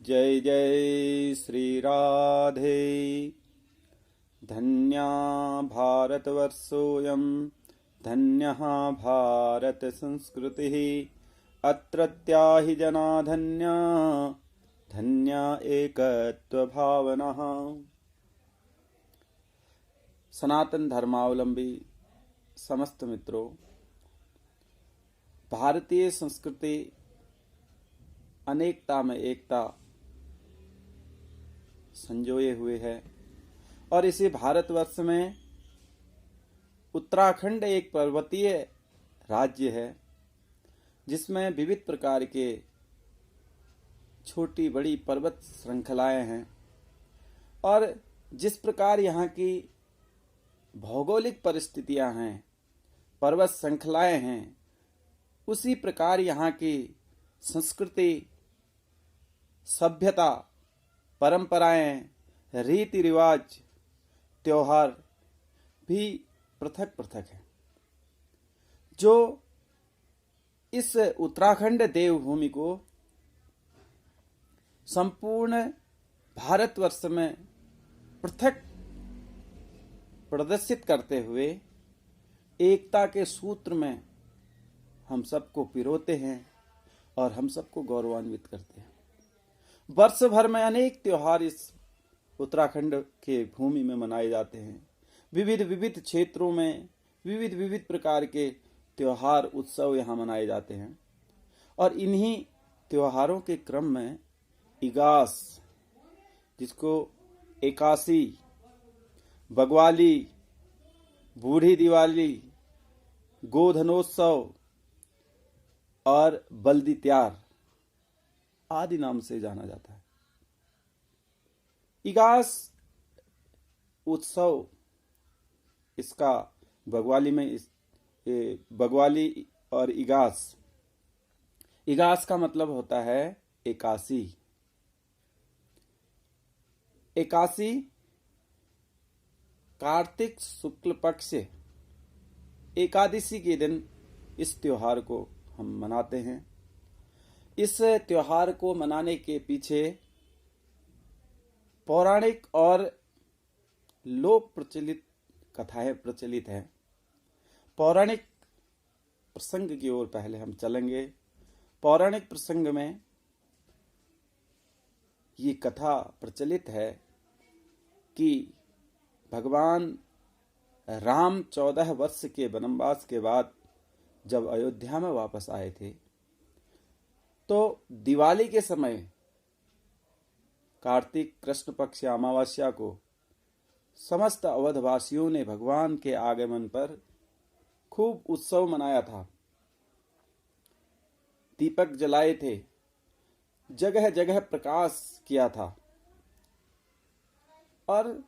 जय जय श्री राधे। धन्या भारतवर्षोऽयं धन्यः भारत संस्कृतिः अत्रत्या हि जना धन्या धन्या एकत्वभावनः। सनातन धर्मावलंबी समस्त मित्रों, भारतीय संस्कृति अनेकता में एकता संजोए हुए है और इसी भारतवर्ष में उत्तराखंड एक पर्वतीय राज्य है जिसमें विविध प्रकार के छोटी बड़ी पर्वत श्रृंखलाएं हैं और जिस प्रकार यहाँ की भौगोलिक परिस्थितियां हैं, पर्वत श्रृंखलाएं हैं, उसी प्रकार यहाँ की संस्कृति, सभ्यता, परंपराएं, रीति रिवाज, त्योहार भी पृथक पृथक है। जो इस उत्तराखंड देवभूमि को संपूर्ण भारतवर्ष में पृथक प्रदर्शित करते हुए एकता के सूत्र में हम सबको पिरोते हैं और हम सबको गौरवान्वित करते हैं। वर्ष भर में अनेक त्योहार इस उत्तराखंड के भूमि में मनाए जाते हैं। विविध विविध क्षेत्रों में विविध विविध प्रकार के त्योहार उत्सव यहाँ मनाए जाते हैं और इन्हीं त्योहारों के क्रम में इगास, जिसको एकासी, बग्वाली, बूढ़ी दिवाली, गोधनोत्सव और बल्दी त्यार आदि नाम से जाना जाता है। इगास उत्सव, इसका बग्वाली में बग्वाली और इगास का मतलब होता है एकासी। एकासी कार्तिक शुक्ल पक्ष एकादशी के दिन इस त्योहार को हम मनाते हैं। इस त्योहार को मनाने के पीछे पौराणिक और लोक प्रचलित कथाएं प्रचलित हैं। पौराणिक प्रसंग की ओर पहले हम चलेंगे। पौराणिक प्रसंग में ये कथा प्रचलित है कि भगवान राम 14 वर्ष के वनवास के बाद जब अयोध्या में वापस आए थे तो दिवाली के समय कार्तिक कृष्ण पक्ष अमावस्या को समस्त अवधवासियों ने भगवान के आगमन पर खूब उत्सव मनाया था। दीपक जलाए थे, जगह जगह प्रकाश किया था और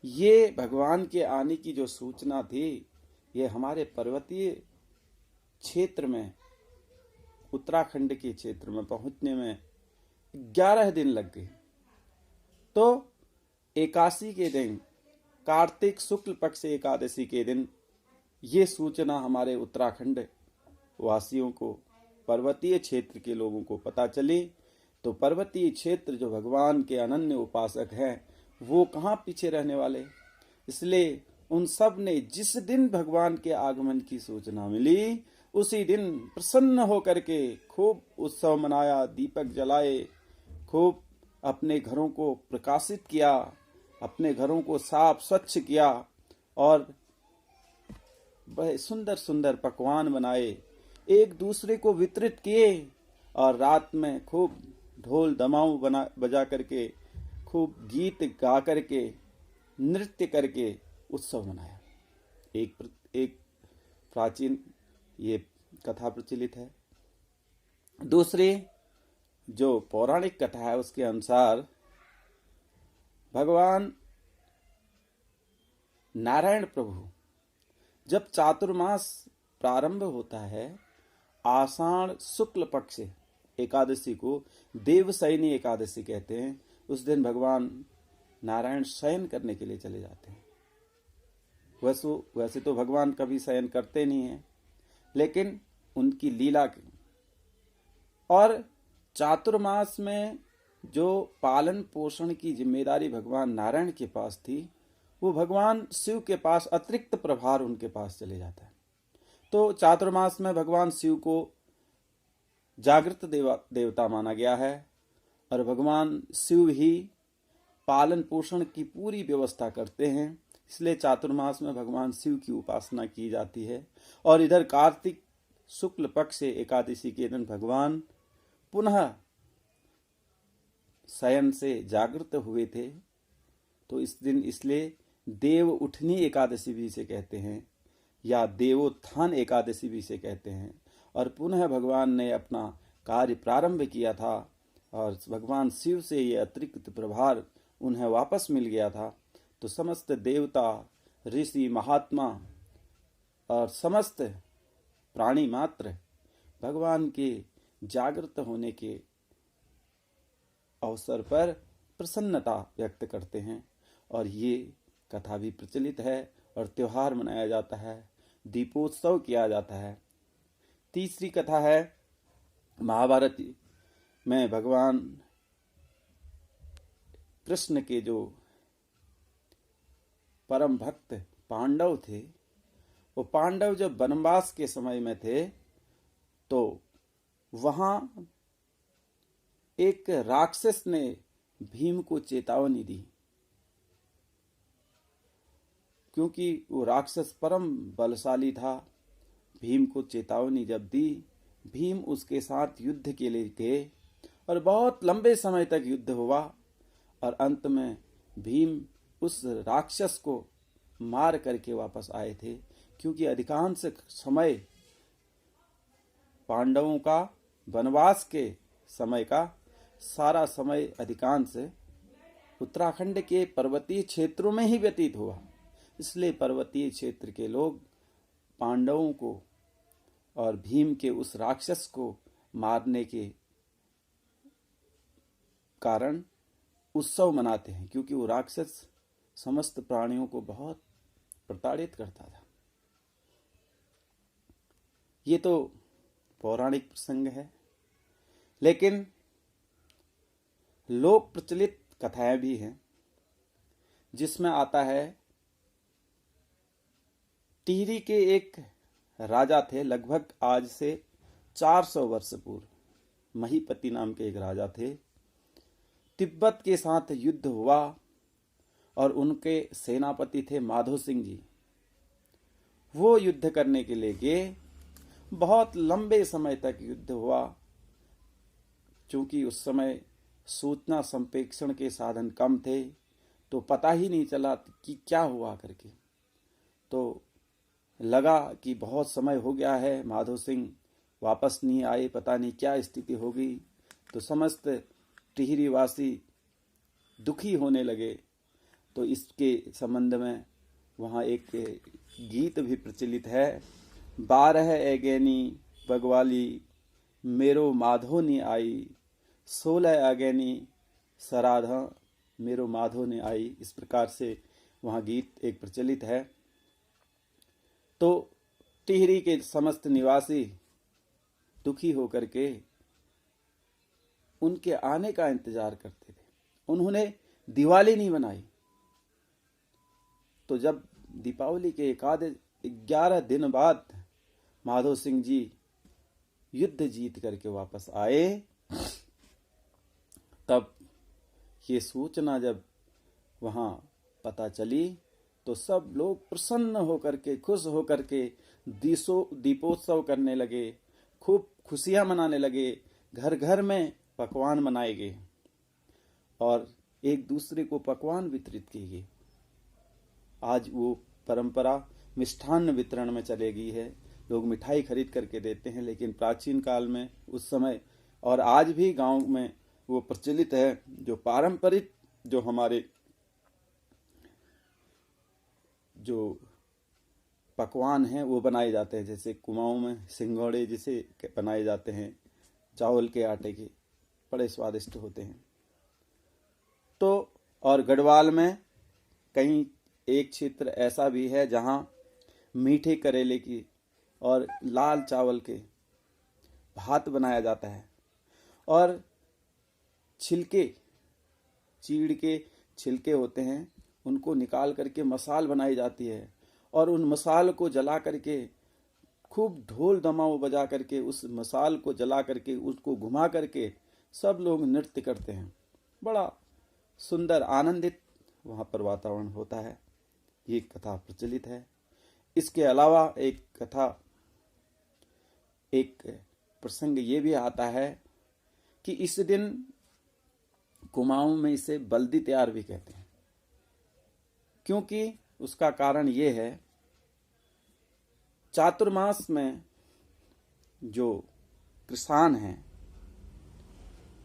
ये भगवान के आने की जो सूचना थी, ये हमारे पर्वतीय क्षेत्र में, उत्तराखंड के क्षेत्र में पहुंचने में 11 दिन लग गए। तो एकादशी के दिन, कार्तिक शुक्ल पक्ष एकादशी के दिन ये सूचना हमारे उत्तराखंड वासियों को, पर्वतीय क्षेत्र के लोगों को पता चली। तो पर्वतीय क्षेत्र जो भगवान के अनन्य उपासक हैं, वो कहाँ पीछे रहने वाले। इसलिए उन सब ने जिस दिन भगवान के आगमन की सूचना मिली, उसी दिन प्रसन्न होकर के खूब उत्सव मनाया, दीपक जलाए, खूब अपने घरों को प्रकाशित किया, अपने घरों को साफ स्वच्छ किया और बड़े सुंदर सुंदर पकवान बनाए, एक दूसरे को वितरित किए और रात में खूब ढोल दमाऊ बजा करके, खूब गीत गा करके, नृत्य करके उत्सव मनाया। एक प्राचीन ये कथा प्रचलित है। दूसरी जो पौराणिक कथा है, उसके अनुसार भगवान नारायण प्रभु जब चातुर्मास प्रारंभ होता है, आषाढ़ शुक्ल पक्ष एकादशी को देवशयनी एकादशी कहते हैं, उस दिन भगवान नारायण शयन करने के लिए चले जाते हैं। वैसे तो भगवान कभी शयन करते नहीं हैं, लेकिन उनकी लीला की और चातुर्मास में जो पालन पोषण की जिम्मेदारी भगवान नारायण के पास थी, वो भगवान शिव के पास अतिरिक्त प्रभार उनके पास चले जाता है। तो चातुर्मास में भगवान शिव को जागृत देवता माना गया है और भगवान शिव ही पालन पोषण की पूरी व्यवस्था करते हैं, इसलिए चातुर्मास में भगवान शिव की उपासना की जाती है। और इधर कार्तिक शुक्ल पक्ष से एकादशी के दिन भगवान पुनः शयन से जागृत हुए थे, तो इस दिन इसलिए देव उठनी एकादशी भी से कहते हैं या देवोत्थान एकादशी भी से कहते हैं। और पुनः भगवान ने अपना कार्य प्रारंभ किया था और भगवान शिव से ये अतिरिक्त प्रभार उन्हें वापस मिल गया था। तो समस्त देवता, ऋषि, महात्मा और समस्त प्राणी मात्र भगवान के जागृत होने के अवसर पर प्रसन्नता व्यक्त करते हैं और ये कथा भी प्रचलित है और त्योहार मनाया जाता है, दीपोत्सव किया जाता है। तीसरी कथा है महाभारत में भगवान कृष्ण के जो परम भक्त पांडव थे, वो पांडव जब वनवास के समय में थे तो वहां एक राक्षस ने भीम को चेतावनी दी, क्योंकि वो राक्षस परम बलशाली था। भीम को चेतावनी जब दी, भीम उसके साथ युद्ध के लिए गए और बहुत लंबे समय तक युद्ध हुआ और अंत में भीम उस राक्षस को मार करके वापस आए थे, क्योंकि अधिकांश समय पांडवों का वनवास के समय का सारा समय अधिकांश उत्तराखंड के पर्वतीय क्षेत्रों में ही व्यतीत हुआ। इसलिए पर्वतीय क्षेत्र के लोग पांडवों को और भीम के उस राक्षस को मारने के कारण उत्सव मनाते हैं, क्योंकि वो राक्षस समस्त प्राणियों को बहुत प्रताड़ित करता था। ये तो पौराणिक प्रसंग है, लेकिन लोक प्रचलित कथाएं भी हैं, जिसमें आता है टिहरी के एक राजा थे, लगभग आज से 400 वर्ष पूर्व महीपति नाम के एक राजा थे। तिब्बत के साथ युद्ध हुआ और उनके सेनापति थे माधो सिंह जी। वो युद्ध करने के लिए गए, बहुत लंबे समय तक युद्ध हुआ। चूंकि उस समय सूचना संप्रेषण के साधन कम थे, तो पता ही नहीं चला कि क्या हुआ करके। तो लगा कि बहुत समय हो गया है, माधो सिंह वापस नहीं आए, पता नहीं क्या स्थिति होगी। तो समस्त टिहरी वासी दुखी होने लगे। तो इसके संबंध में वहाँ एक गीत भी प्रचलित है, 12 एगेनी बगवाली मेरो माधो ने आई, 16 एगेनी सराधा मेरो माधो ने आई। इस प्रकार से वहाँ गीत एक प्रचलित है। तो टिहरी के समस्त निवासी दुखी होकर के उनके आने का इंतजार करते थे। उन्होंने दिवाली नहीं मनाई। तो जब दीपावली के 11 दिन बाद माधो सिंह जी युद्ध जीत करके वापस आए, तब ये सूचना जब वहां पता चली तो सब लोग प्रसन्न होकर के, खुश होकर के दीपोत्सव करने लगे, खूब खुशियां मनाने लगे। घर घर में पकवान बनाए गए और एक दूसरे को पकवान वितरित किए गए। आज वो परंपरा मिष्ठान्न वितरण में चले गई है। लोग मिठाई खरीद करके देते हैं, लेकिन प्राचीन काल में उस समय और आज भी गांव में वो प्रचलित है। जो पारंपरिक जो हमारे जो पकवान हैं वो बनाए जाते हैं, जैसे कुमाऊं में सिंघोड़े जिसे बनाए जाते हैं चावल के आटे के, बड़े स्वादिष्ट होते हैं। तो और गढ़वाल में कहीं एक क्षेत्र ऐसा भी है जहां मीठे करेले की और लाल चावल के भात बनाया जाता है। और छिलके, चीड़ के छिलके होते हैं, उनको निकाल करके मसाल बनाई जाती है और उन मसाल को जला करके खूब ढोल दमाऊ बजा करके उस मसाल को जला करके उसको घुमा करके सब लोग नृत्य करते हैं। बड़ा सुंदर आनंदित वहाँ पर वातावरण होता है। ये कथा प्रचलित है। इसके अलावा एक प्रसंग ये भी आता है कि इस दिन कुमाऊं में इसे बल्दी त्यार भी कहते हैं, क्योंकि उसका कारण ये है, चातुर्मास में जो किसान हैं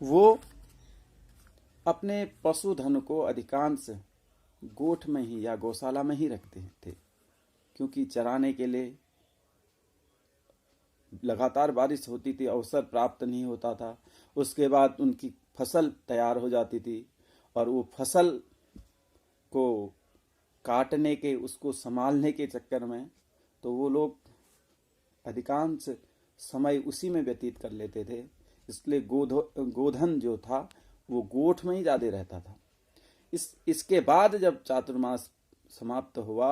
वो अपने पशुधन को अधिकांश गोठ में ही या गौशाला में ही रखते थे, क्योंकि चराने के लिए लगातार बारिश होती थी, अवसर प्राप्त नहीं होता था। उसके बाद उनकी फसल तैयार हो जाती थी और वो फसल को काटने के, उसको संभालने के चक्कर में तो वो लोग अधिकांश समय उसी में व्यतीत कर लेते थे। इसलिए गोधन जो था वो गोठ में ही ज्यादा रहता था। इसके बाद जब चातुर्मास समाप्त हुआ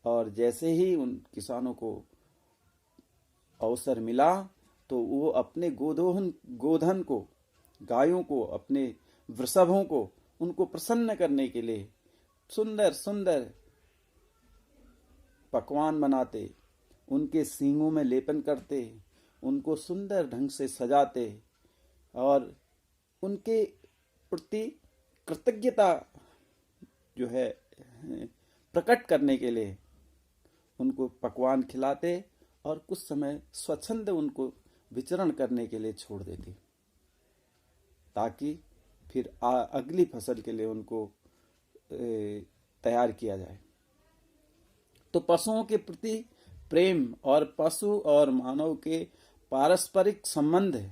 और जैसे ही उन किसानों को अवसर मिला तो वो अपने गोधन को, गायों को, अपने वृषभों को, उनको प्रसन्न करने के लिए सुंदर सुंदर पकवान बनाते, उनके सींगों में लेपन करते, उनको सुंदर ढंग से सजाते और उनके प्रति कृतज्ञता जो है प्रकट करने के लिए उनको पकवान खिलाते और कुछ समय स्वच्छंद उनको विचरण करने के लिए छोड़ देते, ताकि फिर अगली फसल के लिए उनको तैयार किया जाए। तो पशुओं के प्रति प्रेम और पशु और मानव के पारस्परिक संबंध,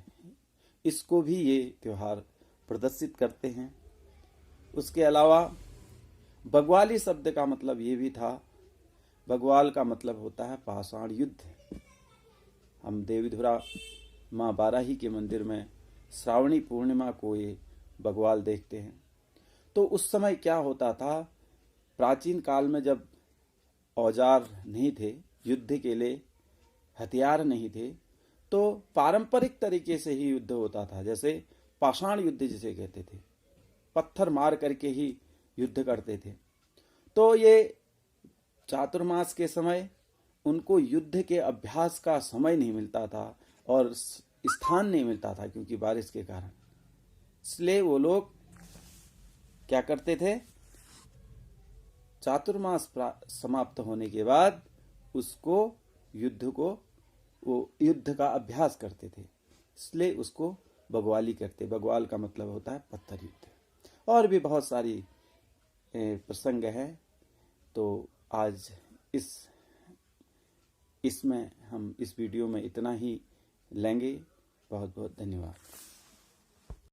इसको भी ये त्योहार प्रदर्शित करते हैं। उसके अलावा बग्वाली शब्द का मतलब ये भी था, बग्वाल का मतलब होता है पाषाण युद्ध। हम देवीधुरा माँ बाराही के मंदिर में श्रावणी पूर्णिमा को ये बग्वाल देखते हैं। तो उस समय क्या होता था, प्राचीन काल में जब औजार नहीं थे, युद्ध के लिए हथियार नहीं थे, तो पारंपरिक तरीके से ही युद्ध होता था। जैसे पाषाण युद्ध जिसे कहते थे, पत्थर मार करके ही युद्ध करते थे। तो ये चातुर्मास के समय उनको युद्ध के अभ्यास का समय नहीं मिलता था और स्थान नहीं मिलता था, क्योंकि बारिश के कारण। इसलिए वो लोग क्या करते थे, चातुर्मास समाप्त होने के बाद उसको युद्ध का अभ्यास करते थे। इसलिए उसको बग्वाली करते। बग्वाल का मतलब होता है पत्थर युद्ध। और भी बहुत सारी प्रसंग है। तो आज इसमें हम इस वीडियो में इतना ही लेंगे। बहुत बहुत धन्यवाद।